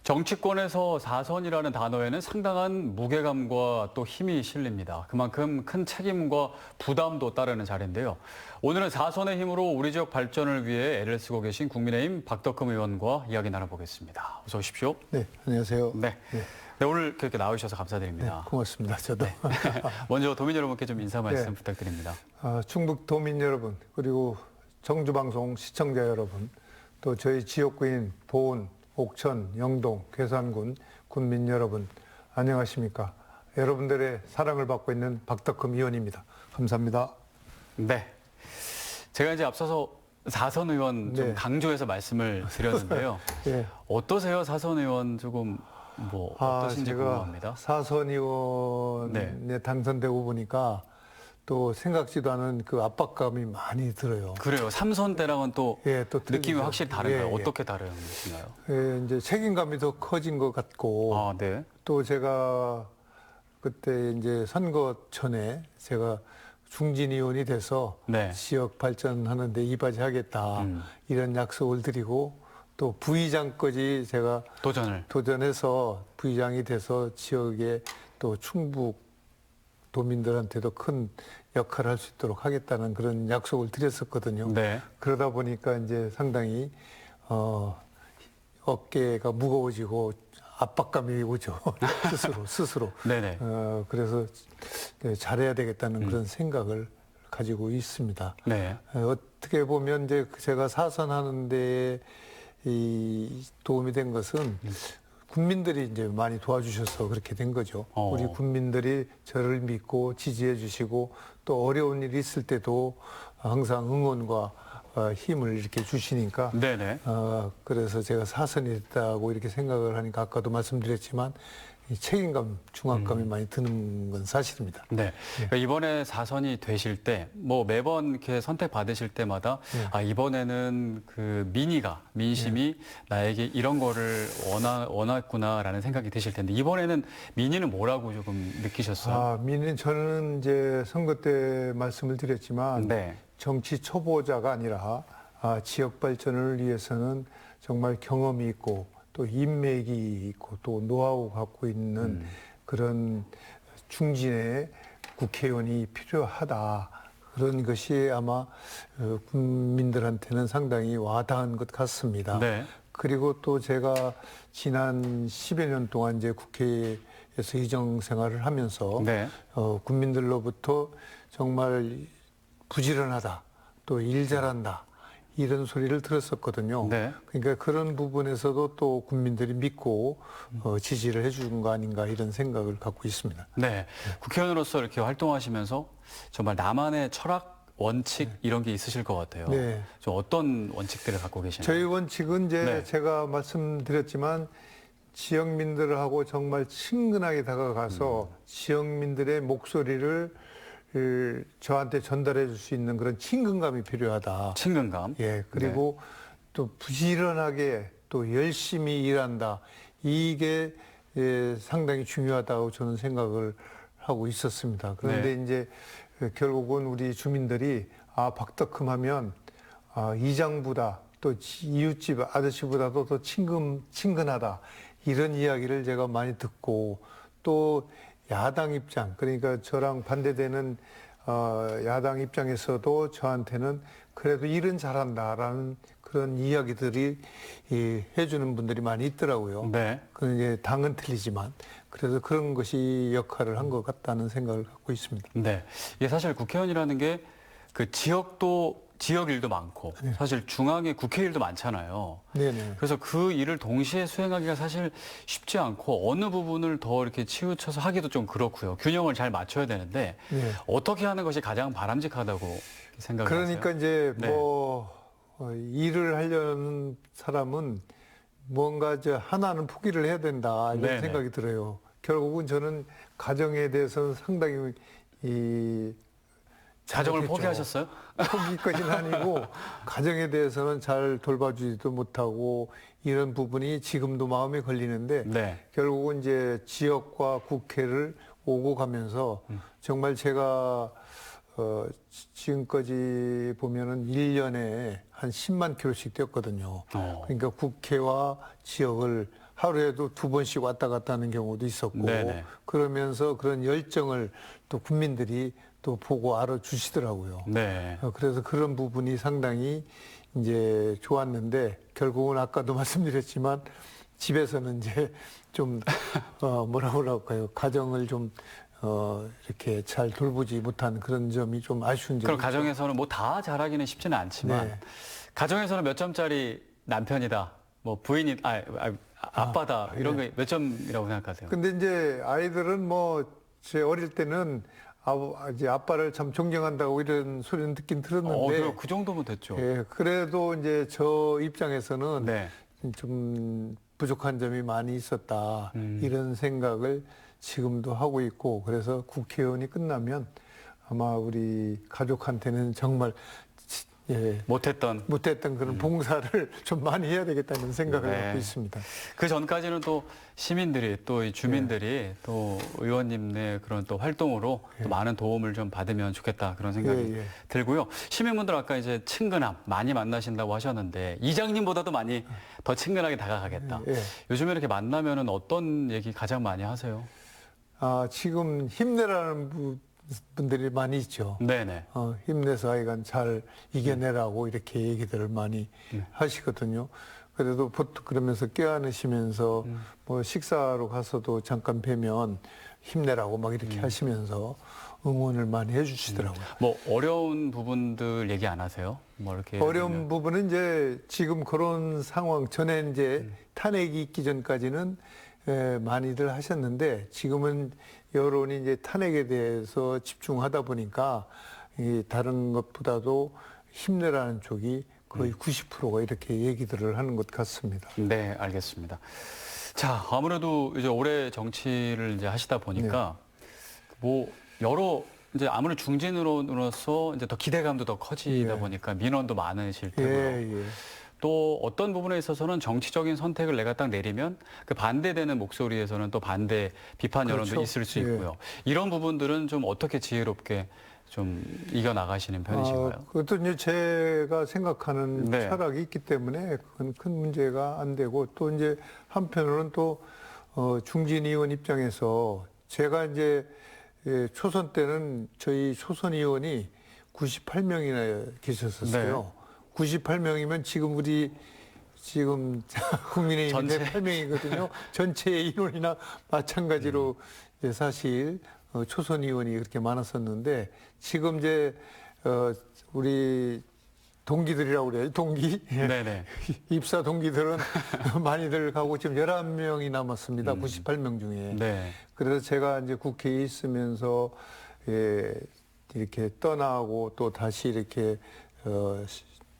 정치권에서 4선이라는 단어에는 상당한 무게감과 또 힘이 실립니다. 그만큼 큰 책임과 부담도 따르는 자리인데요. 오늘은 4선의 힘으로 우리 지역 발전을 위해 애를 쓰고 계신 국민의힘 박덕흠 의원과 이야기 나눠보겠습니다. 어서 오십시오. 네, 안녕하세요. 네. 네, 오늘 그렇게 나와주셔서 감사드립니다. 네, 고맙습니다. 저도. 네. 먼저 도민 여러분께 좀 인사 말씀 네. 부탁드립니다. 충북 도민 여러분, 그리고 정주방송 시청자 여러분, 또 저희 지역구인 보은, 옥천, 영동, 괴산군 군민 여러분, 안녕하십니까. 여러분들의 사랑을 받고 있는 박덕흠 의원입니다. 감사합니다. 네. 제가 이제 앞서서 4선 의원 좀 네. 강조해서 말씀을 드렸는데요. 예. 어떠세요? 4선 의원 조금 어떠신지 궁금합니다. 4선 의원에 네. 당선되고 보니까 또 생각지도 않은 그 압박감이 많이 들어요. 그래요. 3선 때랑은 또 예, 또 느낌이 틀리죠. 확실히 다른가요? 예, 예. 어떻게 다른가요? 예, 이제 책임감이 더 커진 것 같고, 아, 네. 또 제가 그때 이제 선거 전에 제가 중진 의원이 돼서 네. 지역 발전하는데 이바지하겠다 이런 약속을 드리고 또 부의장까지 제가 도전해서 부의장이 돼서 지역에 또 충북 도민들한테도 큰 역할을 할 수 있도록 하겠다는 그런 약속을 드렸었거든요. 네. 그러다 보니까 이제 상당히 어깨가 무거워지고 압박감이 오죠. 스스로. 네네. 그래서 잘해야 되겠다는 그런 생각을 가지고 있습니다. 네. 어떻게 보면 이제 제가 사선하는 데 도움이 된 것은 국민들이 이제 많이 도와주셔서 그렇게 된 거죠. 우리 국민들이 저를 믿고 지지해 주시고 또 어려운 일이 있을 때도 항상 응원과 힘을 이렇게 주시니까 네네. 그래서 제가 사선이 됐다고 이렇게 생각을 하니까 아까도 말씀드렸지만 이 책임감, 중압감이 많이 드는 건 사실입니다. 네. 그러니까 이번에 4선이 되실 때, 매번 이렇게 선택 받으실 때마다, 이번에는 그 민심이 나에게 이런 거를 원했구나라는 생각이 드실 텐데, 이번에는 민의는 뭐라고 조금 느끼셨어요? 민의는 저는 이제 선거 때 말씀을 드렸지만, 네. 정치 초보자가 아니라, 지역 발전을 위해서는 정말 경험이 있고, 또 인맥이 있고 또 노하우 갖고 있는 그런 중진의 국회의원이 필요하다. 그런 것이 아마 국민들한테는 상당히 와닿은 것 같습니다. 네. 그리고 또 제가 지난 10여 년 동안 이제 국회에서 의정 생활을 하면서 네. 국민들로부터 정말 부지런하다. 또 일 잘한다. 이런 소리를 들었었거든요. 네. 그러니까 그런 부분에서도 또 국민들이 믿고 지지를 해주는 거 아닌가 이런 생각을 갖고 있습니다. 네. 국회의원으로서 이렇게 활동하시면서 정말 나만의 철학, 원칙 이런 게 있으실 것 같아요. 네. 좀 어떤 원칙들을 갖고 계시나요? 저희 원칙은 이제 네. 제가 말씀드렸지만 지역민들하고 정말 친근하게 다가가서 지역민들의 목소리를 저한테 전달해 줄 수 있는 그런 친근감이 필요하다. 친근감. 예, 그리고 또 부지런하게 또 열심히 일한다. 이게 상당히 중요하다고 저는 생각을 하고 있었습니다. 그런데 이제 결국은 우리 주민들이 박덕흠 하면 이장보다 또 이웃집 아저씨보다도 더 친근하다. 이런 이야기를 제가 많이 듣고 또 야당 입장, 그러니까 저랑 반대되는 야당 입장에서도 저한테는 그래도 일은 잘한다라는 그런 이야기들이 해주는 분들이 많이 있더라고요. 네. 그 이제 당은 틀리지만 그래서 그런 것이 역할을 한 것 같다는 생각을 갖고 있습니다. 네. 이게 사실 국회의원이라는 게 그 지역 일도 많고 사실 중앙에 국회 일도 많잖아요. 네네. 그래서 그 일을 동시에 수행하기가 사실 쉽지 않고 어느 부분을 더 이렇게 치우쳐서 하기도 좀 그렇고요. 균형을 잘 맞춰야 되는데 네. 어떻게 하는 것이 가장 바람직하다고 생각을 그러니까 하세요? 이제 네. 일을 하려는 사람은 뭔가 하나는 포기를 해야 된다 이런 네네. 생각이 들어요. 결국은 저는 가정에 대해서는 상당히 가정을 잘했죠. 포기하셨어요? 포기까지는 아니고 가정에 대해서는 잘 돌봐주지도 못하고 이런 부분이 지금도 마음에 걸리는데 네. 결국은 이제 지역과 국회를 오고 가면서 정말 제가 지금까지 보면은 1년에 한 10만 킬로씩 뛰었거든요. 그러니까 국회와 지역을 하루에도 2번씩 왔다 갔다 하는 경우도 있었고 네네. 그러면서 그런 열정을 또 국민들이 또 보고 알아주시더라고요. 네. 그래서 그런 부분이 상당히 이제 좋았는데 결국은 아까도 말씀드렸지만 집에서는 이제 좀 뭐라고 할까요? 가정을 좀 이렇게 잘 돌보지 못한 그런 점이 좀 아쉬운 점이 그럼 있죠. 가정에서는 뭐 다 잘하기는 쉽지는 않지만 네. 가정에서는 몇 점짜리 남편이다, 뭐 부인이 아빠다 이런 게 몇 점이라고 생각하세요? 근데 이제 아이들은 뭐 제 어릴 때는 이제 아빠를 참 존경한다고 이런 소리는 듣긴 들었는데 그 정도면 됐죠. 예, 그래도 이제 저 입장에서는 네. 좀 부족한 점이 많이 있었다 음. 이런 생각을 지금도 하고 있고 그래서 국회의원이 끝나면 아마 우리 가족한테는 정말 못했던 그런 봉사를 좀 많이 해야 되겠다는 생각을 네. 갖고 있습니다. 그 전까지는 또 시민들이 또 이 주민들이 또 의원님의 그런 또 활동으로 또 많은 도움을 좀 받으면 좋겠다 그런 생각이 들고요. 시민분들 아까 이제 친근함 많이 만나신다고 하셨는데 이장님보다도 많이 더 친근하게 다가가겠다. 요즘에 이렇게 만나면은 어떤 얘기 가장 많이 하세요? 지금 힘내라는 분들이 많이 있죠. 네네. 힘내서 아이가 잘 이겨내라고 이렇게 얘기들을 많이 하시거든요. 그래도 보통 그러면서 껴안으시면서 뭐 식사로 가서도 잠깐 뵈면 힘내라고 막 이렇게 하시면서 응원을 많이 해주시더라고요. 뭐 어려운 부분들 얘기 안 하세요? 뭐 이렇게 어려운 부분은 이제 지금 그런 상황 전에 이제 탄핵이 있기 전까지는 많이들 하셨는데 지금은 여론이 이제 탄핵에 대해서 집중하다 보니까 이 다른 것보다도 힘내라는 쪽이 거의 90%가 이렇게 얘기들을 하는 것 같습니다. 네, 알겠습니다. 자, 아무래도 이제 오래 정치를 이제 하시다 보니까 뭐 여러 이제 아무래도 중진으로서 이제 더 기대감도 더 커지다 보니까 민원도 많으실 테고요. 또 어떤 부분에 있어서는 정치적인 선택을 내가 딱 내리면 그 반대되는 목소리에서는 또 반대 비판 여론도 있을 수 있고요. 이런 부분들은 좀 어떻게 지혜롭게 좀 이겨나가시는 편이신가요? 그것도 이제 제가 생각하는 철학이 있기 때문에 그건 큰 문제가 안 되고 또 이제 한편으로는 또 중진 의원 입장에서 제가 이제 초선 때는 저희 초선 의원이 98명이나 계셨었어요. 98명이면 지금 국민의힘이 8명이거든요. 전체 인원이나 마찬가지로 이제 사실 초선 의원이 그렇게 많았었는데 지금 이제 우리 동기들이라고 그래요. 동기? 네네. 입사 동기들은 많이들 가고 지금 11명이 남았습니다. 98명 중에. 네. 그래서 제가 이제 국회에 있으면서 이렇게 떠나고 또 다시 이렇게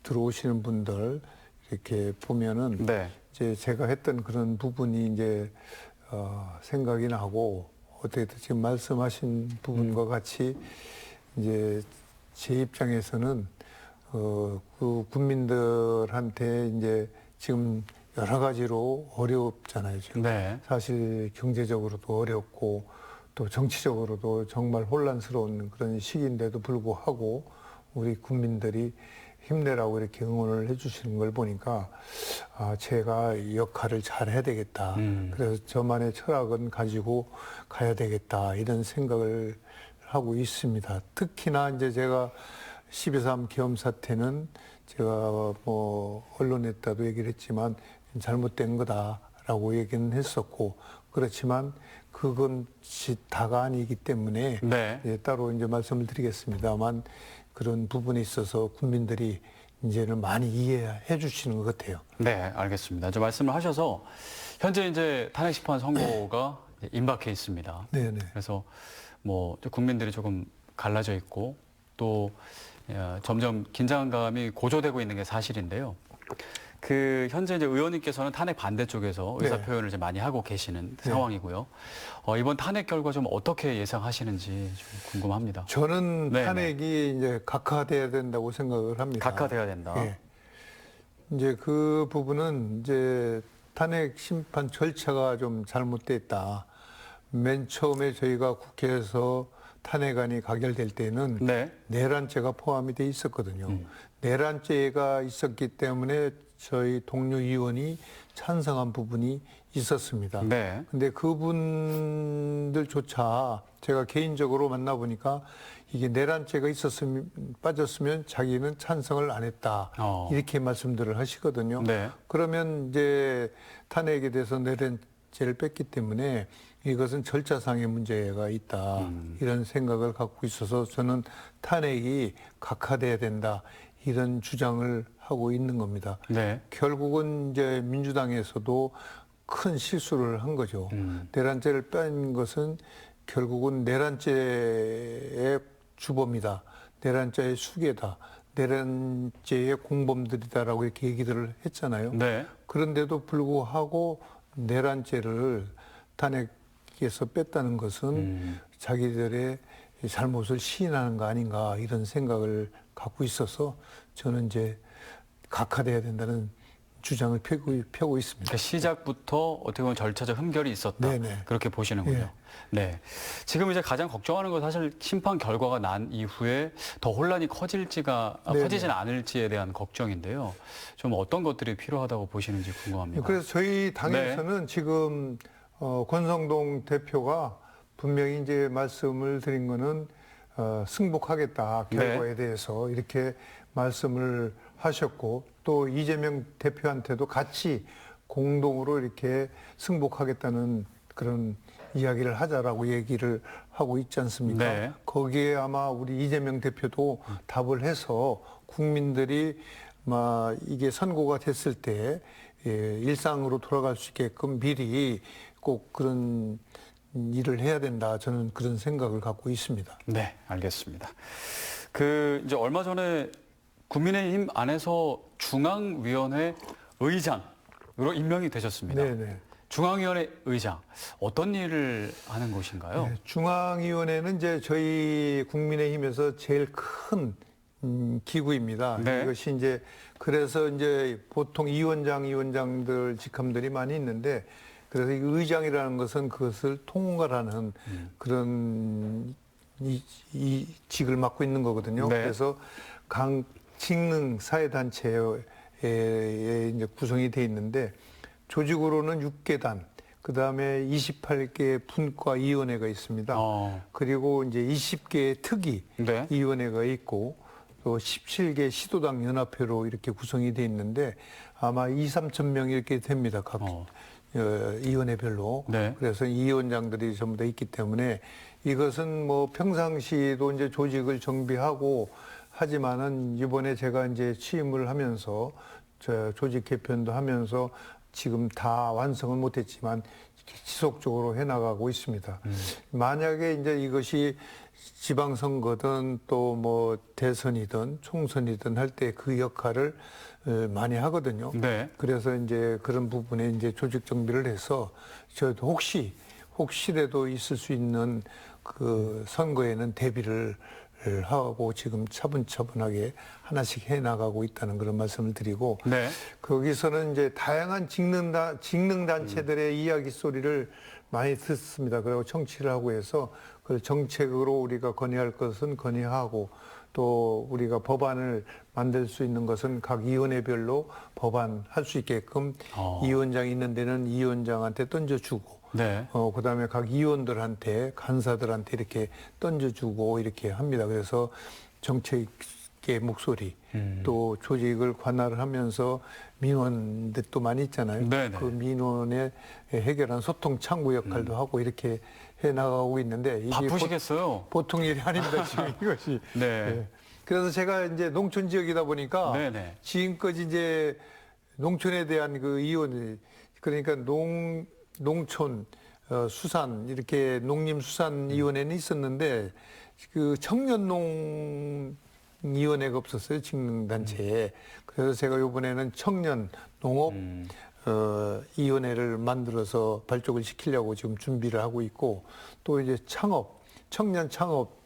들어오시는 분들 이렇게 보면은 이제 제가 했던 그런 부분이 이제 생각이 나고 어떻게 지금 말씀하신 부분과 같이 이제 제 입장에서는 그 국민들한테 이제 지금 여러 가지로 어렵잖아요. 지금. 사실 경제적으로도 어렵고 또 정치적으로도 정말 혼란스러운 그런 시기인데도 불구하고 우리 국민들이 힘내라고 이렇게 응원을 해주시는 걸 보니까 제가 역할을 잘 해야 되겠다. 그래서 저만의 철학은 가지고 가야 되겠다. 이런 생각을 하고 있습니다. 특히나 이제 제가 12.3 계엄 사태는 제가 뭐 언론에다도 얘기를 했지만 잘못된 거다라고 얘기는 했었고 그렇지만 그건 다가 아니기 때문에 따로 이제 말씀을 드리겠습니다만 그런 부분에 있어서 국민들이 이제는 많이 이해해 주시는 것 같아요. 네, 알겠습니다. 이제 말씀을 하셔서 현재 이제 탄핵 심판 선고가 임박해 있습니다. 네네. 그래서 뭐 국민들이 조금 갈라져 있고 또 점점 긴장감이 고조되고 있는 게 사실인데요. 그 현재 이제 의원님께서는 탄핵 반대 쪽에서 의사 표현을 이제 많이 하고 계시는 상황이고요. 이번 탄핵 결과 좀 어떻게 예상하시는지 좀 궁금합니다. 저는 탄핵이 이제 각하돼야 된다고 생각을 합니다. 각하돼야 된다. 이제 그 부분은 이제 탄핵 심판 절차가 좀 잘못됐다. 맨 처음에 저희가 국회에서 탄핵안이 가결될 때는 내란죄가 포함이 돼 있었거든요. 내란죄가 있었기 때문에 저희 동료 의원이 찬성한 부분이 있었습니다. 네. 근데 그분들조차 제가 개인적으로 만나보니까 이게 내란죄가 빠졌으면 자기는 찬성을 안 했다. 이렇게 말씀들을 하시거든요. 네. 그러면 이제 탄핵에 대해서 내란죄를 뺐기 때문에 이것은 절차상의 문제가 있다. 이런 생각을 갖고 있어서 저는 탄핵이 각하돼야 된다. 이런 주장을 하고 있는 겁니다. 네. 결국은 이제 민주당에서도 큰 실수를 한 거죠. 내란죄를 뺀 것은 결국은 내란죄의 주범이다. 내란죄의 수괴다. 내란죄의 공범들이다라고 이렇게 얘기들을 했잖아요. 네. 그런데도 불구하고 내란죄를 탄핵에서 뺐다는 것은 자기들의 잘못을 시인하는 거 아닌가 이런 생각을 갖고 있어서 저는 이제 각하돼야 된다는 주장을 펴고 있습니다. 그러니까 시작부터 어떻게 보면 절차적 흠결이 있었다. 네네. 그렇게 보시는군요. 예. 네. 지금 이제 가장 걱정하는 건 사실 심판 결과가 난 이후에 더 혼란이 커지진 않을지에 대한 걱정인데요. 좀 어떤 것들이 필요하다고 보시는지 궁금합니다. 그래서 저희 당에서는 지금 권성동 대표가 분명히 이제 말씀을 드린 거는 승복하겠다 결과에 대해서 이렇게 말씀을 하셨고 또 이재명 대표한테도 같이 공동으로 이렇게 승복하겠다는 그런 이야기를 하자라고 얘기를 하고 있지 않습니까? 네. 거기에 아마 우리 이재명 대표도 답을 해서 국민들이 이게 선고가 됐을 때 일상으로 돌아갈 수 있게끔 미리 꼭 그런 일을 해야 된다. 저는 그런 생각을 갖고 있습니다. 네, 알겠습니다. 이제 얼마 전에 국민의힘 안에서 중앙위원회 의장으로 임명이 되셨습니다. 네네. 중앙위원회 의장, 어떤 일을 하는 곳인가요? 네, 중앙위원회는 이제 저희 국민의힘에서 제일 큰 기구입니다. 네. 이것이 이제 그래서 이제 보통 위원장들 직함들이 많이 있는데 그래서 이 의장이라는 것은 그것을 통괄하는 그런 이 직을 맡고 있는 거거든요. 네. 그래서 직능 사회단체에 이제 구성이 돼 있는데 조직으로는 6개단, 그 다음에 28개 분과위원회가 있습니다. 그리고 이제 20개의 특위위원회가 있고 또 17개 시도당 연합회로 이렇게 구성이 돼 있는데 아마 2~3천 명 이렇게 됩니다. 각 위원회별로. 네. 그래서 이 위원장들이 전부 다 있기 때문에 이것은 뭐 평상시도 이제 조직을 정비하고 하지만은 이번에 제가 이제 취임을 하면서 조직 개편도 하면서 지금 다 완성은 못했지만 지속적으로 해나가고 있습니다. 만약에 이제 이것이 지방선거든 또 뭐 대선이든 총선이든 할 때 그 역할을 많이 하거든요. 네. 그래서 이제 그런 부분에 이제 조직 정비를 해서 저도 혹시라도 있을 수 있는 그 선거에는 대비를 하고 지금 차분차분하게 하나씩 해 나가고 있다는 그런 말씀을 드리고 네. 거기서는 이제 다양한 직능 단체들의 이야기 소리를 많이 듣습니다. 그리고 청취를 하고 해서 그 정책으로 우리가 건의할 것은 건의하고 또 우리가 법안을 만들 수 있는 것은 각 위원회별로 법안 할 수 있게끔 위원장이 있는 데는 위원장한테 던져주고 네. 그다음에 각 위원들한테 간사들한테 이렇게 던져주고 이렇게 합니다. 그래서 정책의 목소리 또 조직을 관할을 하면서 민원들 또 많이 있잖아요. 네네. 그 민원에 해결한 소통 창구 역할도 하고 이렇게 해 나가고 있는데 이게 바쁘시겠어요? 보통 일이 아닙니다. 지금 이것이. 네. 네. 그래서 제가 이제 농촌 지역이다 보니까 네네. 지금까지 이제 농촌에 대한 그 이원 그러니까 농촌 수산 이렇게 농림수산위원회는 있었는데 그 청년농위원회가 없었어요. 직능단체에. 그래서 제가 이번에는 청년농업 위원회를 만들어서 발족을 시키려고 지금 준비를 하고 있고 또 이제 청년 창업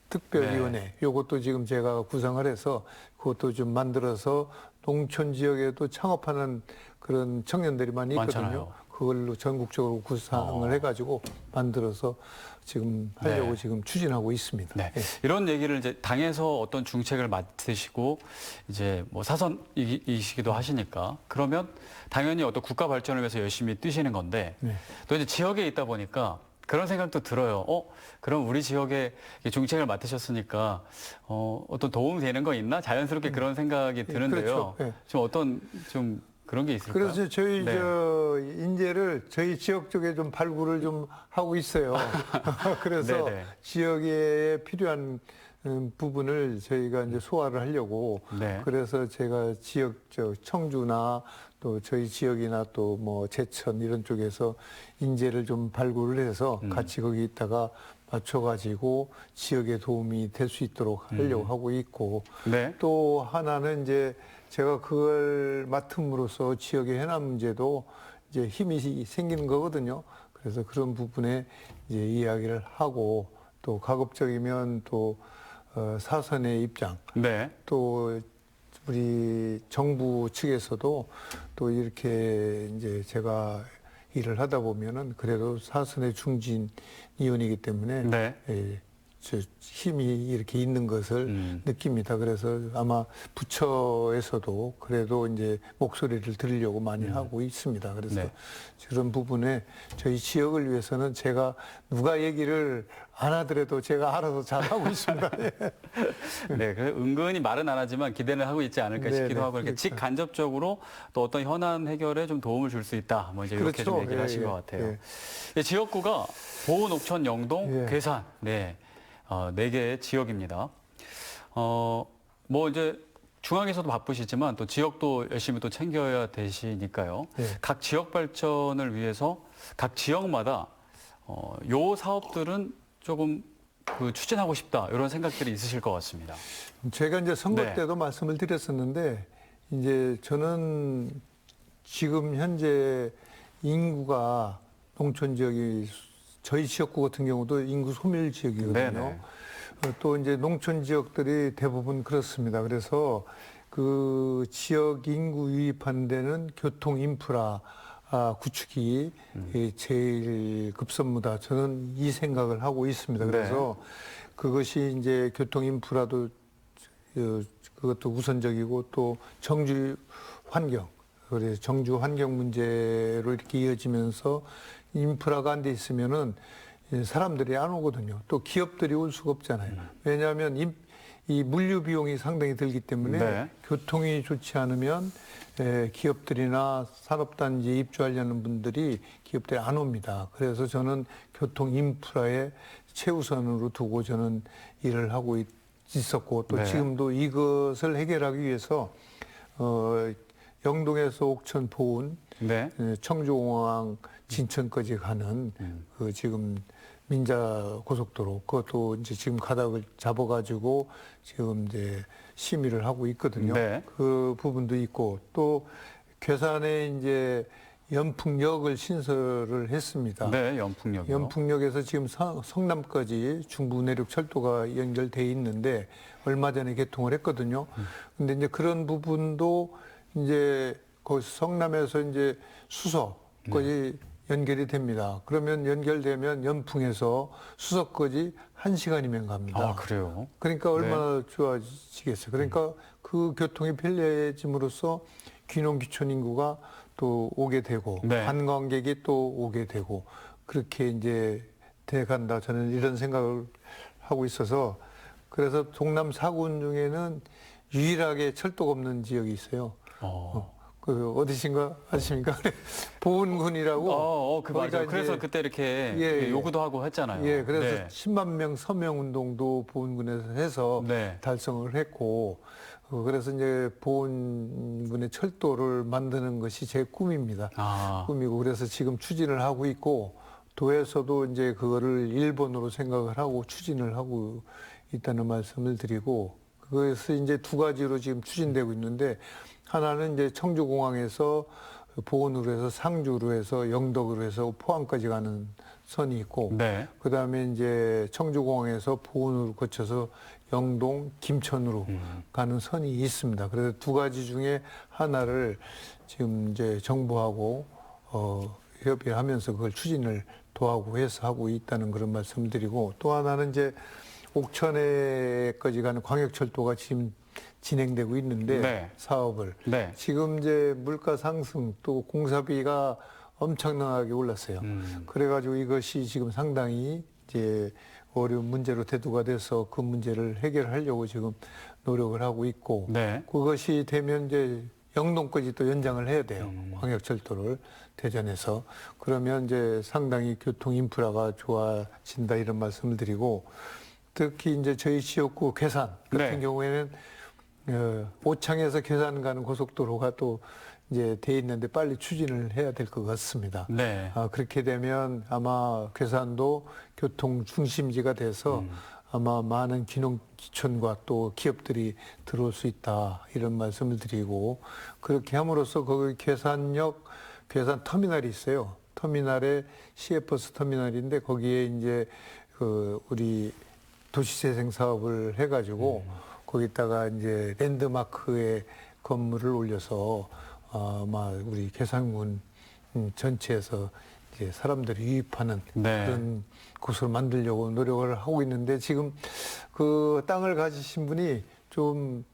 특별위원회 요것도 지금 제가 구성을 해서 그것도 좀 만들어서 농촌 지역에도 창업하는 그런 청년들이 많이 있거든요. 많잖아요. 그걸로 전국적으로 구상을 해가지고 만들어서 지금 하려고 네. 지금 추진하고 있습니다. 네. 예. 이런 얘기를 이제 당에서 어떤 중책을 맡으시고 이제 뭐 사선이시기도 하시니까 그러면 당연히 어떤 국가 발전을 위해서 열심히 뛰시는 건데 네. 또 이제 지역에 있다 보니까 그런 생각도 들어요. 그럼 우리 지역에 중책을 맡으셨으니까 어떤 도움이 되는 거 있나? 자연스럽게 그런 생각이 드는데요. 그렇죠. 예. 좀 어떤 좀 그런 게 있을까요? 그래서 저희 네. 인재를 저희 지역 쪽에 좀 발굴을 좀 하고 있어요. 그래서 네네. 지역에 필요한 부분을 저희가 이제 소화를 하려고 네. 그래서 제가 지역 청주나 또 저희 지역이나 또 뭐 제천 이런 쪽에서 인재를 좀 발굴을 해서 같이 거기 있다가 맞춰가지고 지역에 도움이 될 수 있도록 하려고 하고 있고 네. 또 하나는 이제 제가 그걸 맡음으로써 지역의 현안 문제도 이제 힘이 생기는 거거든요. 그래서 그런 부분에 이제 이야기를 하고 또 가급적이면 또 사선의 입장 네. 또 우리 정부 측에서도 또 이렇게 이제 제가 일을 하다 보면은 그래도 사선의 중진위원이기 때문에 네. 저 힘이 이렇게 있는 것을 느낍니다. 그래서 아마 부처에서도 그래도 이제 목소리를 들으려고 많이 하고 있습니다. 그래서 네. 그런 부분에 저희 지역을 위해서는 제가 누가 얘기를 안 하더라도 제가 알아서 잘하고 있습니다. 예. 네, 그래서 은근히 말은 안 하지만 기대는 하고 있지 않을까 싶기도 네네, 하고 이렇게 그렇죠. 직간접적으로 또 어떤 현안 해결에 좀 도움을 줄 수 있다. 뭐 이제 이렇게 좀 그렇죠. 얘기를 예, 하신 예, 것 같아요. 예. 예, 지역구가 보은, 옥천, 영동, 예. 괴산, 네, 네 개의 지역입니다. 뭐 이제 중앙에서도 바쁘시지만 또 지역도 열심히 또 챙겨야 되시니까요. 예. 각 지역 발전을 위해서 각 지역마다 요 사업들은 조금 추진하고 싶다 이런 생각들이 있으실 것 같습니다. 제가 이제 선거 네. 때도 말씀을 드렸었는데 이제 저는 지금 현재 인구가 농촌 지역이 저희 지역구 같은 경우도 인구 소멸 지역이거든요. 네네. 또 이제 농촌 지역들이 대부분 그렇습니다. 그래서 그 지역 인구 유입하는 데는 교통 인프라 구축이 제일 급선무다. 저는 이 생각을 하고 있습니다. 그래서 그것이 이제 교통 인프라도 그것도 우선적이고 또 정주 환경, 그래서 정주 환경 문제로 이렇게 이어지면서 인프라가 안 돼 있으면은 사람들이 안 오거든요. 또 기업들이 올 수가 없잖아요. 왜냐하면 이 물류 비용이 상당히 들기 때문에 네. 교통이 좋지 않으면 기업들이나 산업단지에 입주하려는 분들이 기업들이 안 옵니다. 그래서 저는 교통 인프라에 최우선으로 두고 저는 일을 하고 있었고 또 네. 지금도 이것을 해결하기 위해서 영동에서 옥천 보은 네. 청주공항 진천까지 가는 그 지금 민자 고속도로 그것도 이제 지금 가닥을 잡아가지고 지금 이제 심의를 하고 있거든요. 네. 그 부분도 있고 또 괴산에 이제 연풍역을 신설을 했습니다. 네, 연풍역이요. 연풍역에서 지금 성남까지 중부 내륙 철도가 연결돼 있는데 얼마 전에 개통을 했거든요. 근데 이제 그런 부분도 이제 거기 성남에서 이제 수서까지 연결이 됩니다. 그러면 연결되면 연풍에서 수서까지 1시간이면 갑니다. 아, 그래요? 그러니까 얼마나 좋아지겠어요. 그러니까 그 교통이 편리해짐으로써 귀농 귀촌 인구가 또 오게 되고 네. 관광객이 또 오게 되고 그렇게 이제 돼간다. 저는 이런 생각을 하고 있어서 그래서 동남 4군 중에는 유일하게 철도가 없는 지역이 있어요. 그 어디신가 아십니까? 보은군이라고. 그 거기가 맞아요. 그래서 이제 그때 이렇게 예. 요구도 하고 했잖아요. 예, 그래서 네. 10만 명 서명 운동도 보은군에서 해서 네. 달성을 했고, 그래서 이제 보은군의 철도를 만드는 것이 제 꿈입니다. 꿈이고 그래서 지금 추진을 하고 있고 도에서도 이제 그거를 1번으로 생각을 하고 추진을 하고 있다는 말씀을 드리고 그것이 이제 두 가지로 지금 추진되고 있는데 하나는 이제 청주공항에서 보은으로 해서 상주로 해서 영덕으로 해서 포항까지 가는 선이 있고 네. 그다음에 이제 청주공항에서 보은으로 거쳐서 영동, 김천으로 가는 선이 있습니다. 그래서 두 가지 중에 하나를 지금 이제 정부하고 협의하면서 그걸 추진을 도하고 해서 하고 있다는 그런 말씀을 드리고, 또 하나는 이제 옥천에까지 가는 광역철도가 지금 진행되고 있는데 네. 사업을 네. 지금 이제 물가 상승 또 공사비가 엄청나게 올랐어요. 그래가지고 이것이 지금 상당히 이제 어려운 문제로 대두가 돼서 그 문제를 해결하려고 지금 노력을 하고 있고, 네. 그것이 되면 이제 영동까지 또 연장을 해야 돼요. 광역철도를 대전에서. 그러면 이제 상당히 교통 인프라가 좋아진다 이런 말씀을 드리고, 특히 이제 저희 지역구 괴산 같은 네. 경우에는 오창에서 괴산 가는 고속도로가 또 이제 돼 있는데 빨리 추진을 해야 될 것 같습니다. 네. 그렇게 되면 아마 괴산도 교통 중심지가 돼서 아마 많은 기농기촌과 또 기업들이 들어올 수 있다 이런 말씀을 드리고, 그렇게 함으로써 거기 괴산 터미널이 있어요. 터미널에 시외버스 터미널인데 거기에 이제 그 우리 도시재생 사업을 해가지고 거기다가 이제 랜드마크의 건물을 올려서 아마 우리 괴산군 전체에서 이제 사람들이 유입하는 네. 그런 곳으로 만들려고 노력을 하고 있는데, 지금 그 땅을 가지신 분이 좀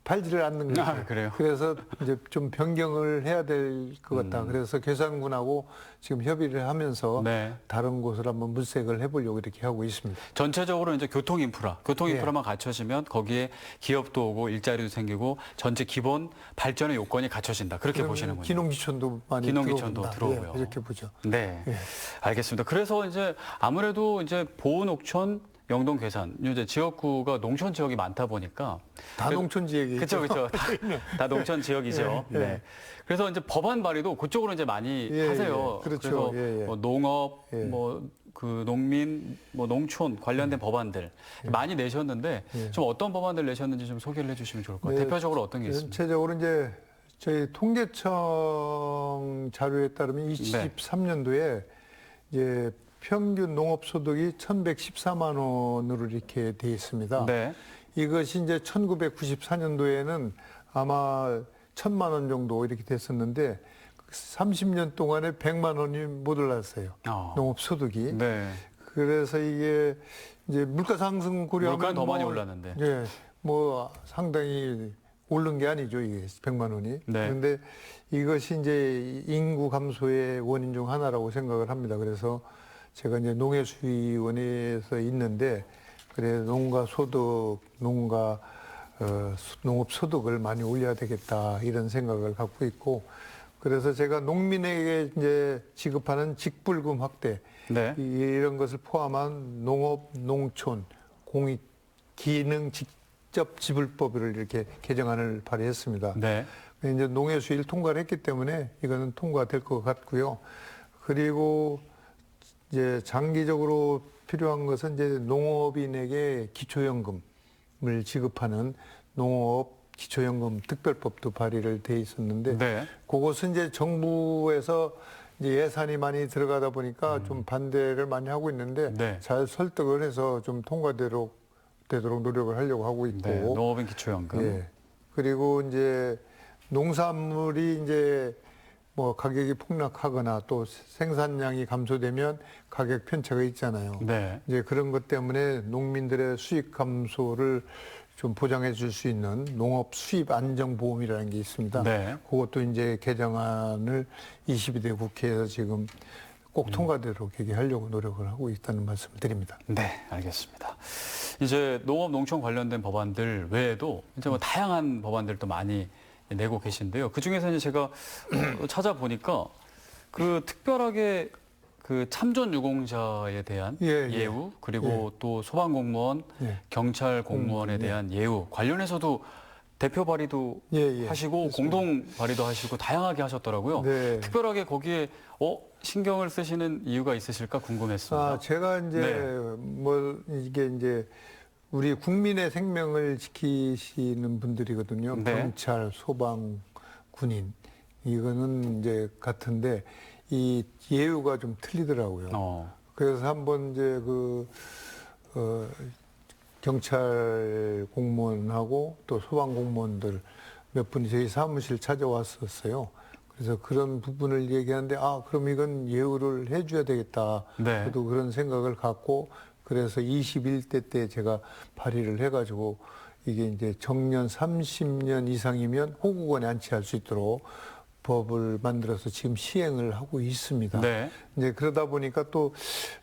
팔지를 않는 거죠. 그래요? 그래서 이제 좀 변경을 해야 될 것 같다. 그래서 괴산군하고 지금 협의를 하면서 네. 다른 곳을 한번 물색을 해보려고 이렇게 하고 있습니다. 전체적으로 이제 교통 인프라만 갖춰지면 거기에 기업도 오고 일자리도 생기고 전체 기본 발전의 요건이 갖춰진다. 그렇게 보시는군요. 기농기촌도 많이 기농기촌도 들어온다. 들어오고요. 예, 이렇게 보죠. 네. 예. 알겠습니다. 그래서 이제 아무래도 이제 보은옥천, 영동, 괴산 이제 지역구가 농촌 지역이 많다 보니까 다 농촌 지역이죠. 그렇죠. 다 농촌 지역이죠. 예, 예. 네. 그래서 이제 법안 발의도 그쪽으로 이제 많이 예, 하세요. 예. 그렇죠. 그래서 예, 예. 뭐 농업, 예. 뭐 그 농민, 뭐 농촌 관련된 법안들 많이 내셨는데 예. 좀 어떤 법안들 내셨는지 좀 소개를 해주시면 좋을 것 같아요. 네, 대표적으로 어떤 게 있습니까? 전체적으로 이제 저희 통계청 자료에 따르면 23년도에 이제 평균 농업 소득이 1,114만 원으로 이렇게 돼 있습니다. 네. 이것이 이제 1994년도에는 아마 1,000만 원 정도 이렇게 됐었는데 30년 동안에 100만 원이 못 올랐어요. 농업 소득이. 네. 그래서 이게 이제 물가 상승 고려하면 물가는 더 많이 올랐는데. 예, 뭐 상당히 오른 게 아니죠, 이게 100만 원이. 네. 그런데 이것이 이제 인구 감소의 원인 중 하나라고 생각을 합니다. 그래서 제가 이제 농해수위원회에서 있는데, 그래 농가 소득, 농업 소득을 많이 올려야 되겠다 이런 생각을 갖고 있고, 그래서 제가 농민에게 이제 지급하는 직불금 확대 네. 이런 것을 포함한 농업, 농촌, 공익, 기능 직접 지불법을 이렇게 개정안을 발의했습니다. 네. 이제 농해수위를 통과를 했기 때문에 이거는 통과될 것 같고요. 그리고 이제 장기적으로 필요한 것은 이제 농업인에게 기초연금을 지급하는 농업 기초연금 특별법도 발의를 돼 있었는데, 네. 그것은 이제 정부에서 이제 예산이 많이 들어가다 보니까 좀 반대를 많이 하고 있는데 네. 잘 설득을 해서 좀 통과되도록 노력을 하려고 하고 있고. 네. 농업인 기초연금. 예. 그리고 이제 농산물이 이제 뭐 가격이 폭락하거나 또 생산량이 감소되면 가격 편차가 있잖아요. 네. 이제 그런 것 때문에 농민들의 수익 감소를 좀 보장해 줄 수 있는 농업 수입 안정 보험이라는 게 있습니다. 네. 그것도 이제 개정안을 22대 국회에서 지금 꼭 통과되도록 얘기하려고 노력을 하고 있다는 말씀을 드립니다. 네, 알겠습니다. 이제 농업 농촌 관련된 법안들 외에도 이제 뭐 다양한 법안들도 많이 내고 계신데요. 그 중에서 이제 제가 찾아보니까 그 특별하게 그 참전 유공자에 대한 예, 예. 예우, 그리고 또 소방공무원, 예. 경찰 공무원에 대한 예우 관련해서도 대표 발의도 예, 예. 하시고 공동 발의도 하시고 다양하게 하셨더라고요. 네. 특별하게 거기에 신경을 쓰시는 이유가 있으실까 궁금했습니다. 제가 이제 네. 뭐 이게 이제 우리 국민의 생명을 지키시는 분들이거든요. 네. 경찰, 소방, 군인 이거는 이제 같은데 이 예우가 좀 틀리더라고요. 그래서 한번 이제 경찰 공무원하고 또 소방 공무원들 몇 분이 저희 사무실 찾아왔었어요. 그래서 그런 부분을 얘기하는데 그럼 이건 예우를 해줘야 되겠다. 네. 저도 그런 생각을 갖고 그래서 21대 때 제가 발의를 해가지고 이게 이제 정년 30년 이상이면 호국원에 안치할 수 있도록 법을 만들어서 지금 시행을 하고 있습니다. 네. 이제 그러다 보니까 또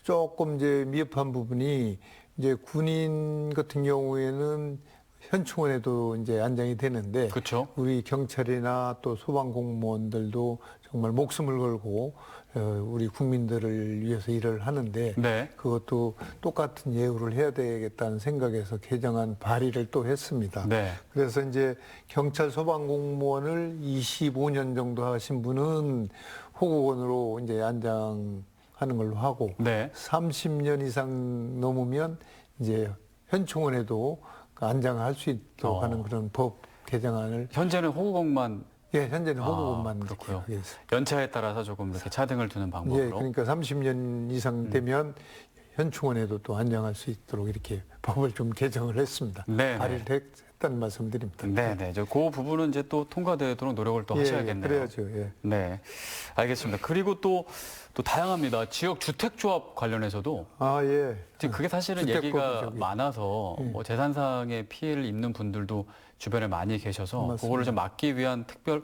조금 이제 미흡한 부분이 이제 군인 같은 경우에는 현충원에도 이제 안장이 되는데 그렇죠. 우리 경찰이나 또 소방 공무원들도 정말 목숨을 걸고 우리 국민들을 위해서 일을 하는데 네. 그것도 똑같은 예우를 해야 되겠다는 생각에서 개정안 발의를 또 했습니다. 네. 그래서 이제 경찰 소방 공무원을 25년 정도 하신 분은 호국원으로 이제 안장하는 걸로 하고 네. 30년 이상 넘으면 이제 현충원에도 안장할 수 있도록 하는 그런 법 개정안을 현재는 호국원만 현재는 호국원만 그렇고요. 이렇게 하겠습니다. 연차에 따라서 조금 이렇게 차등을 두는 예, 방법으로. 그러니까 30년 이상 되면 현충원에도 또 안장할 수 있도록 이렇게 법을 좀 개정을 했습니다. 네, 발의를 했다는 말씀드립니다. 네네. 그 부분은 이제 또 통과되도록 노력을 또 하셔야겠네요. 그래야죠. 예. 네. 알겠습니다. 그리고 또 다양합니다. 지역 주택조합 관련해서도 예. 지금 그게 사실은 주택법이 얘기가 저기. 많아서 뭐 재산상의 피해를 입는 분들도 주변에 많이 계셔서 맞습니다. 그거를 좀 막기 위한 특별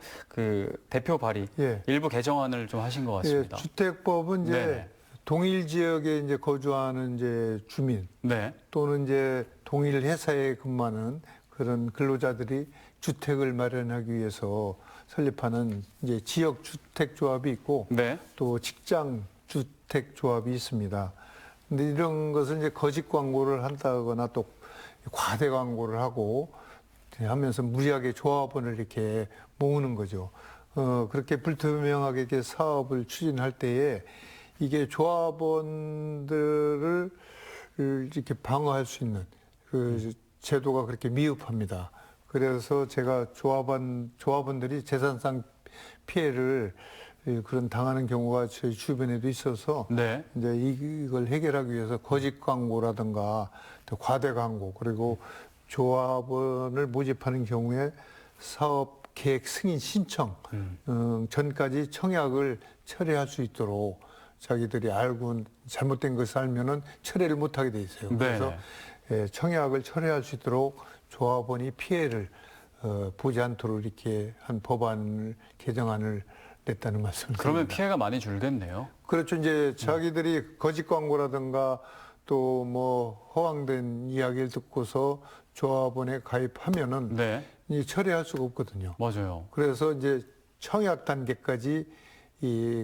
대표 발의 예. 일부 개정안을 좀 하신 것 같습니다. 주택법은 이제 네네. 동일 지역에 이제 거주하는 이제 주민 네. 또는 이제 동일 회사에 근무하는 그런 근로자들이 주택을 마련하기 위해서 설립하는 이제 지역 주택 조합이 있고 네. 또 직장 주택 조합이 있습니다. 근데 이런 것을 이제 거짓 광고를 한다거나 또 과대 광고를 하고 하면서 무리하게 조합원을 이렇게 모으는 거죠. 그렇게 불투명하게 이렇게 사업을 추진할 때에 이게 조합원들을 이렇게 방어할 수 있는 그 제도가 그렇게 미흡합니다. 그래서 제가 조합원들이 재산상 피해를 그런 당하는 경우가 저희 주변에도 있어서 네. 이제 이걸 해결하기 위해서 거짓 광고라든가 또 과대 광고 그리고 조합원을 모집하는 경우에 사업 계획 승인 신청 전까지 청약을 철회할 수 있도록 자기들이 알고 잘못된 것을 알면은 철회를 못하게 돼 있어요. 그래서 청약을 철회할 수 있도록 조합원이 피해를 보지 않도록 이렇게 한 법안을 개정안을 냈다는 말씀을 그러면 드립니다. 피해가 많이 줄겠네요. 그렇죠. 이제 자기들이 거짓 광고라든가 또 뭐 허황된 이야기를 듣고서 조합원에 가입하면은 네. 이 철회할 수가 없거든요. 맞아요. 그래서 이제 청약 단계까지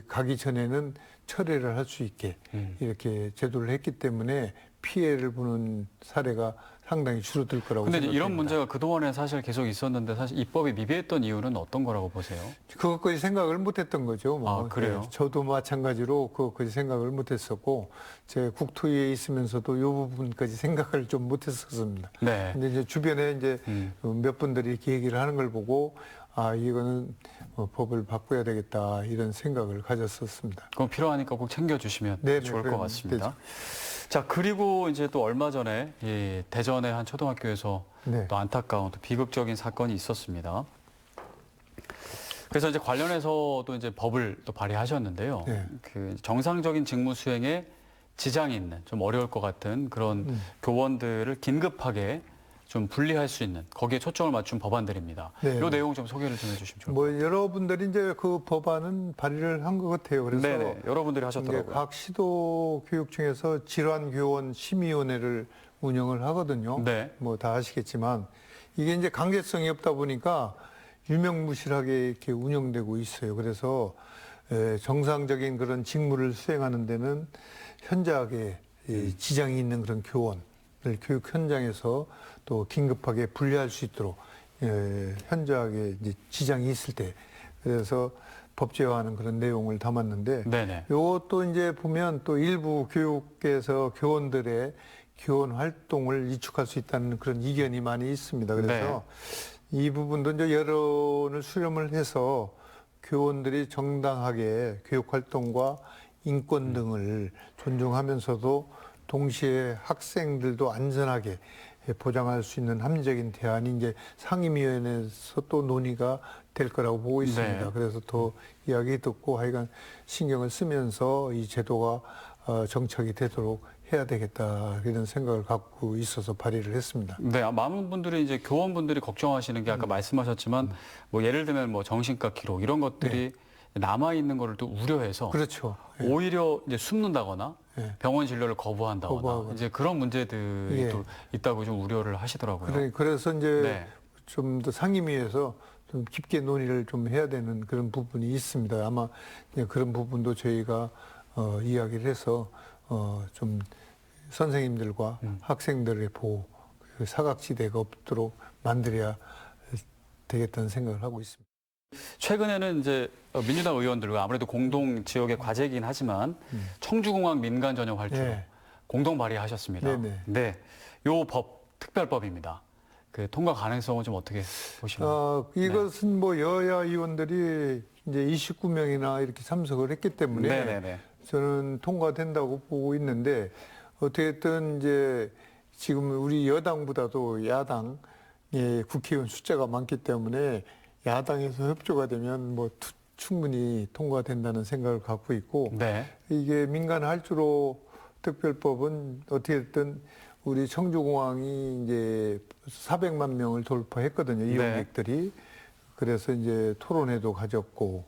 가기 전에는 철회를 할 수 있게 이렇게 제도를 했기 때문에 피해를 보는 사례가 상당히 줄어들 거라고 근데 생각합니다. 이런 문제가 그동안에 사실 계속 있었는데 사실 입법이 미비했던 이유는 어떤 거라고 보세요? 그것까지 생각을 못했던 거죠. 뭐. 그래요? 저도 마찬가지로 그것까지 생각을 못했었고 제 국토위에 있으면서도 이 부분까지 생각을 좀 못했었습니다. 네. 근데 이제 주변에 이제 몇 분들이 이렇게 얘기를 하는 걸 보고 이거는 법을 바꿔야 되겠다 이런 생각을 가졌었습니다. 그럼 필요하니까 꼭 챙겨주시면 네네, 좋을 것 그럼 같습니다. 되죠. 자, 그리고 이제 또 얼마 전에 이 대전의 한 초등학교에서 네. 또 안타까운 또 비극적인 사건이 있었습니다. 그래서 이제 관련해서 또 이제 법을 또 발의하셨는데요. 네. 그 정상적인 직무 수행에 지장이 있는 좀 어려울 것 같은 그런 교원들을 긴급하게 좀 분리할 수 있는 거기에 초점을 맞춘 법안들입니다. 네. 이 내용 좀 소개를 좀 해주시면 좋을 것 뭐 여러분들이 이제 그 법안은 발의를 한 것 같아요. 그래서 같아요. 네네. 여러분들이 이제 하셨더라고요. 각 시도 교육청에서 질환교원 심의위원회를 운영을 하거든요. 네. 뭐 다 아시겠지만 이게 이제 강제성이 없다 보니까 유명무실하게 이렇게 운영되고 있어요. 그래서 정상적인 그런 직무를 수행하는 데는 현저하게 지장이 있는 그런 교원을 교육 현장에서 또 긴급하게 분리할 수 있도록 현저하게 이제 지장이 있을 때 그래서 법제화하는 그런 내용을 담았는데 네네. 이것도 이제 보면 또 일부 교육계에서 교원들의 교원 활동을 이축할 수 있다는 그런 이견이 많이 있습니다. 그래서 이 부분도 이제 여론을 수렴을 해서 교원들이 정당하게 교육 활동과 인권 등을 존중하면서도 동시에 학생들도 안전하게 보장할 수 있는 합리적인 대안이 이제 상임위원회에서 또 논의가 될 거라고 보고 있습니다. 네. 그래서 더 이야기 듣고 하여간 신경을 쓰면서 이 제도가 정착이 되도록 해야 되겠다 이런 생각을 갖고 있어서 발의를 했습니다. 네, 많은 분들이 이제 교원분들이 걱정하시는 게 아까 말씀하셨지만 뭐 예를 들면 뭐 정신과 기록 이런 것들이 남아 있는 거를 또 우려해서 그렇죠. 예. 오히려 이제 숨는다거나 예. 병원 진료를 거부한다거나 거부하거나. 이제 그런 문제들이 예. 또 있다고 좀 우려를 하시더라고요. 그래서 이제 네. 좀 더 상임위에서 좀 깊게 논의를 좀 해야 되는 그런 부분이 있습니다. 아마 이제 그런 부분도 저희가 이야기를 해서 좀 선생님들과 학생들의 보호, 그 사각지대가 없도록 만들어야 되겠다는 생각을 하고 있습니다. 최근에는 이제 민주당 의원들과 아무래도 공동 지역의 과제이긴 하지만 청주공항 민간 전용 활주로 네. 공동 발의하셨습니다. 네네. 네, 요 법 특별법입니다. 그 통과 가능성은 좀 어떻게 보시나요? 이것은 뭐 여야 의원들이 이제 29명이나 이렇게 참석을 했기 때문에 네네네. 저는 통과된다고 보고 있는데 어떻게든 이제 지금 우리 여당보다도 야당 국회의원 숫자가 많기 때문에 야당에서 협조가 되면 뭐 충분히 통과된다는 생각을 갖고 있고 네. 이게 민간 할주로 특별법은 어떻게든 우리 청주공항이 이제 400만 명을 돌파했거든요. 이용객들이. 그래서 이제 토론회도 가졌고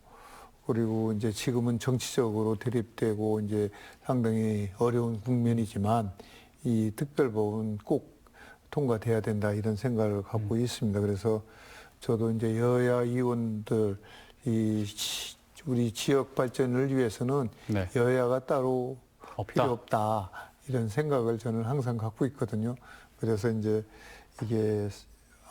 그리고 이제 지금은 정치적으로 대립되고 이제 상당히 어려운 국면이지만 이 특별법은 꼭 통과돼야 된다 이런 생각을 갖고 있습니다. 그래서 저도 이제 여야 의원들 우리 지역 발전을 위해서는 네. 여야가 따로 없다. 필요 없다 이런 생각을 저는 항상 갖고 있거든요. 그래서 이제 이게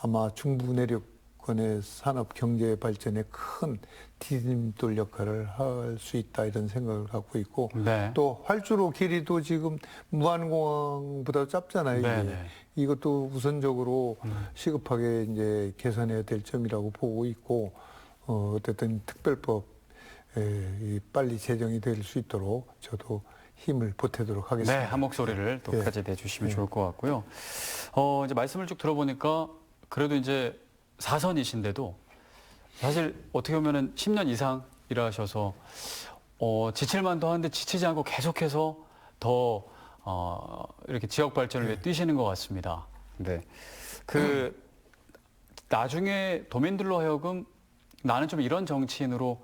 아마 중부 내륙권의 산업 경제 발전에 큰 디딤돌 역할을 할 수 있다 이런 생각을 갖고 있고 네. 또 활주로 길이도 지금 무안공항보다 짧잖아요. 이게. 네네. 이것도 우선적으로 시급하게 이제 개선해야 될 점이라고 보고 있고 어쨌든 특별법 빨리 제정이 될 수 있도록 저도 힘을 보태도록 하겠습니다. 네, 한 목소리를 또 예. 까지 내주시면 예. 좋을 것 같고요. 이제 말씀을 쭉 들어보니까 그래도 이제 4선이신데도 사실 어떻게 보면은 10년 이상 일하셔서 지칠만도 하는데 지치지 않고 계속해서 더 이렇게 지역 발전을 위해 뛰시는 것 같습니다. 네. 나중에 도민들로 하여금 나는 좀 이런 정치인으로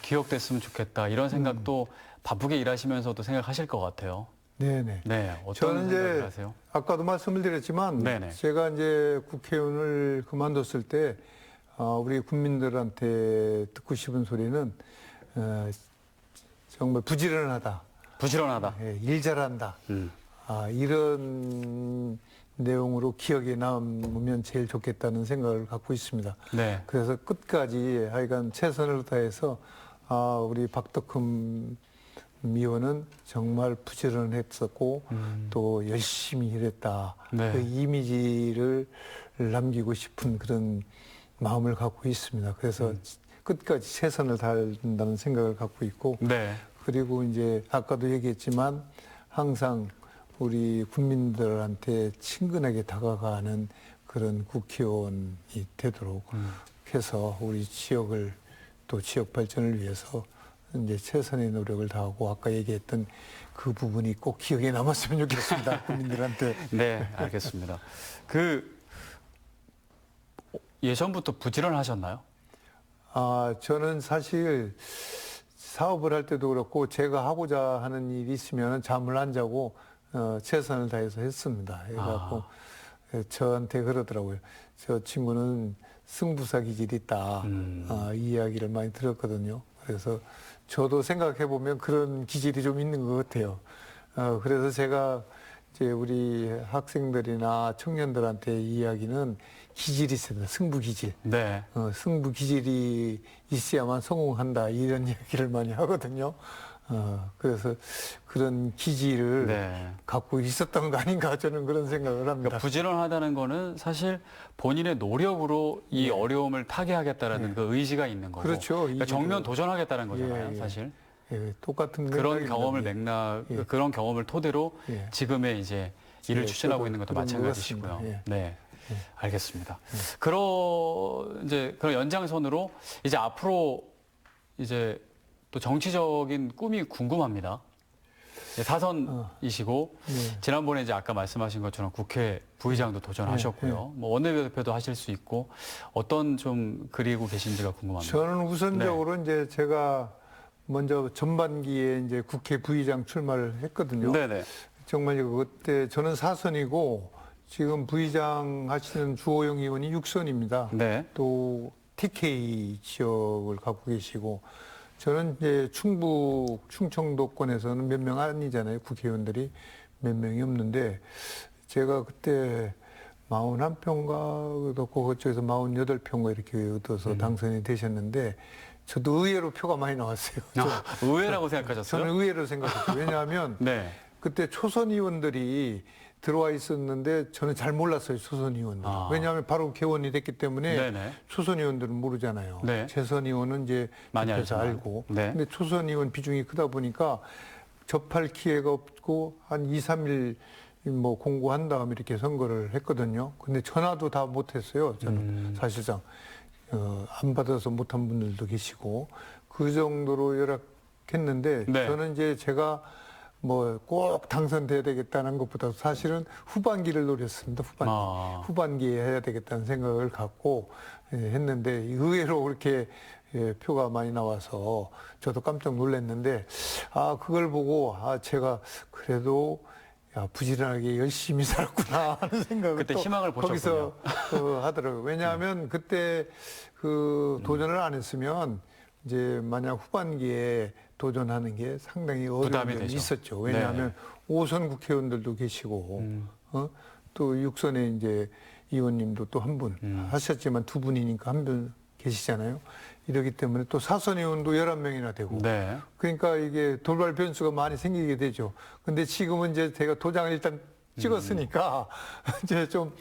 기억됐으면 좋겠다 이런 생각도 바쁘게 일하시면서도 생각하실 것 같아요. 네네. 네, 어떤 저는 생각을 이제 하세요? 아까도 말씀을 드렸지만 네네. 제가 이제 국회의원을 그만뒀을 때 우리 국민들한테 듣고 싶은 소리는 정말 부지런하다. 부지런하다. 일 잘한다. 이런 내용으로 기억에 남으면 제일 좋겠다는 생각을 갖고 있습니다. 네. 그래서 끝까지 하여간 최선을 다해서 우리 박덕흠 의원은 정말 부지런했었고 또 열심히 일했다. 네. 그 이미지를 남기고 싶은 그런 마음을 갖고 있습니다. 그래서 끝까지 최선을 다한다는 생각을 갖고 있고 네. 그리고 이제 아까도 얘기했지만 항상 우리 국민들한테 친근하게 다가가는 그런 국회의원이 되도록 해서 우리 지역을 또 지역 발전을 위해서 이제 최선의 노력을 다하고 아까 얘기했던 그 부분이 꼭 기억에 남았으면 좋겠습니다. 국민들한테. 네, 알겠습니다. 예전부터 부지런하셨나요? 저는 사실 사업을 할 때도 그렇고 제가 하고자 하는 일이 있으면 잠을 안 자고 최선을 다해서 했습니다. 해갖고 저한테 그러더라고요. 저 친구는 승부사 기질이 있다. 이 이야기를 많이 들었거든요. 그래서 저도 생각해 보면 그런 기질이 좀 있는 것 같아요. 그래서 제가 이제 우리 학생들이나 청년들한테 이야기는 기질이 있습니다. 승부 기질. 네. 승부 기질이 있어야만 성공한다. 이런 이야기를 많이 하거든요. 그래서 그런 기질을 네. 갖고 있었던 거 아닌가 저는 그런 생각을 합니다. 그러니까 부지런하다는 거는 사실 본인의 노력으로 이 어려움을 타개하겠다라는 그 의지가 있는 거고. 그렇죠. 그러니까 정면 도전하겠다는 거잖아요, 예, 예. 사실. 똑같은 그런 맥락입니다. 경험을 예. 그런 경험을 토대로 예. 지금의 이제 일을 예, 추진하고 저도 있는 것도 그런 것 마찬가지시고요. 같습니다. 예. 네, 알겠습니다. 그런 연장선으로 이제 앞으로 이제 또 정치적인 꿈이 궁금합니다. 사선이시고 네. 지난번에 이제 아까 말씀하신 것처럼 국회 부의장도 도전하셨고요. 뭐 원내대표도 하실 수 있고 어떤 좀 그리고 계신지가 궁금합니다. 저는 우선적으로 네. 이제 제가 먼저 전반기에 이제 국회 부의장 출마를 했거든요. 네네. 정말 그때 저는 4선이고 지금 부의장 하시는 주호영 의원이 6선입니다. 네. 또 TK 지역을 갖고 계시고 저는 이제 충북 충청도권에서는 몇 명 아니잖아요. 국회의원들이 몇 명이 없는데 제가 그때 41표인가 얻었고 그쪽에서 48표인가 이렇게 얻어서 당선이 되셨는데 저도 의외로 표가 많이 나왔어요. 의외라고 생각하셨어요? 저는 의외로 생각했죠. 왜냐하면 네. 그때 초선 의원들이 들어와 있었는데 저는 잘 몰랐어요. 초선 의원들. 아. 왜냐하면 바로 개원이 됐기 때문에 네네. 초선 의원들은 모르잖아요. 네. 재선 의원은 이제 많이 옆에서 알지만. 알고. 네. 근데 초선 의원 비중이 크다 보니까 접할 기회가 없고 한 2, 3일 뭐 공고한 다음 이렇게 선거를 했거든요. 근데 전화도 다 못했어요. 저는 사실상 안 받아서 못한 분들도 계시고 그 정도로 열악했는데 네. 저는 이제 제가 뭐 꼭 당선돼야 되겠다는 것보다 사실은 후반기를 노렸습니다. 후반기. 아. 후반기에 해야 되겠다는 생각을 갖고 했는데 의외로 그렇게 표가 많이 나와서 저도 깜짝 놀랐는데 그걸 보고 제가 그래도 부지런하게 열심히 살았구나 하는 생각을 그때 또 희망을 거기서 하더라고요. 왜냐하면 그때 그 도전을 안 했으면 이제 만약 후반기에 도전하는 게 상당히 어려운 부담이 점이 되죠. 있었죠. 왜냐하면 5선 국회의원들도 계시고 또 6선에 이제 의원님도 또 한 분 하셨지만 두 분이니까 한 분 계시잖아요. 이러기 때문에 또 4선 의원도 11명이나 되고 네. 그러니까 이게 돌발 변수가 많이 생기게 되죠. 근데 지금은 이제 제가 도장을 일단 찍었으니까 이제 좀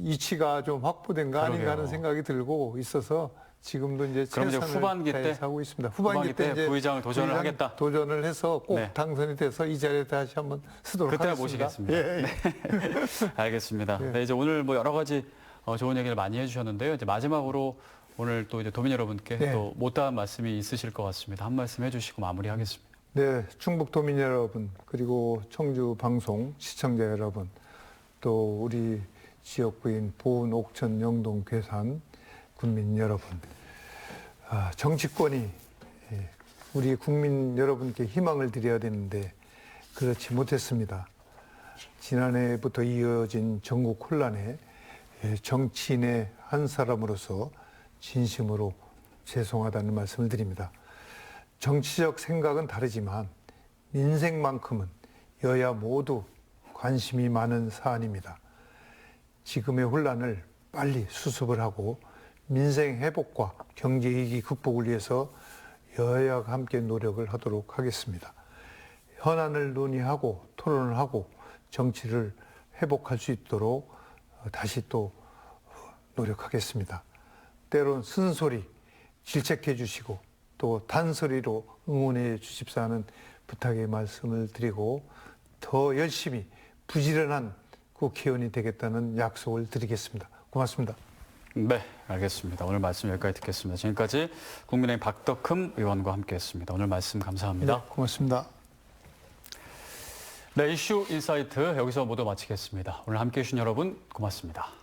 이치가 좀 확보된 거 아닌가 하는 그러게요. 생각이 들고 있어서 지금도 이제 그럼 이제 최선을 후반기 때? 다해서 하고 있습니다. 후반기 때 이제 부의장을 도전을 부의장 하겠다? 도전을 해서 꼭 네. 당선이 돼서 이 자리에 다시 한번 쓰도록 그때 하겠습니다. 모시겠습니다. 예, 예. 알겠습니다. 예. 네, 이제 오늘 뭐 여러 가지 좋은 얘기를 많이 해주셨는데요. 이제 마지막으로 오늘 또 이제 도민 여러분께 네. 또 못다한 말씀이 있으실 것 같습니다. 한 말씀 해주시고 마무리하겠습니다. 네, 충북 도민 여러분, 그리고 청주 방송 시청자 여러분, 또 우리 지역구인 보은, 옥천, 영동, 괴산 군민 여러분, 정치권이 우리 국민 여러분께 희망을 드려야 되는데 그렇지 못했습니다. 지난해부터 이어진 전국 혼란에 정치인의 한 사람으로서 진심으로 죄송하다는 말씀을 드립니다. 정치적 생각은 다르지만 민생만큼은 여야 모두 관심이 많은 사안입니다. 지금의 혼란을 빨리 수습을 하고 민생 회복과 경제 위기 극복을 위해서 여야가 함께 노력을 하도록 하겠습니다. 현안을 논의하고 토론을 하고 정치를 회복할 수 있도록 다시 또 노력하겠습니다. 때론 쓴소리 질책해 주시고 또 단소리로 응원해 주십사 하는 부탁의 말씀을 드리고 더 열심히 부지런한 국회의원이 되겠다는 약속을 드리겠습니다. 고맙습니다. 네, 알겠습니다. 오늘 말씀 여기까지 듣겠습니다. 지금까지 국민의힘 박덕흠 의원과 함께했습니다. 오늘 말씀 감사합니다. 네, 고맙습니다. 네, 이슈 인사이트 여기서 모두 마치겠습니다. 오늘 함께해 주신 여러분 고맙습니다.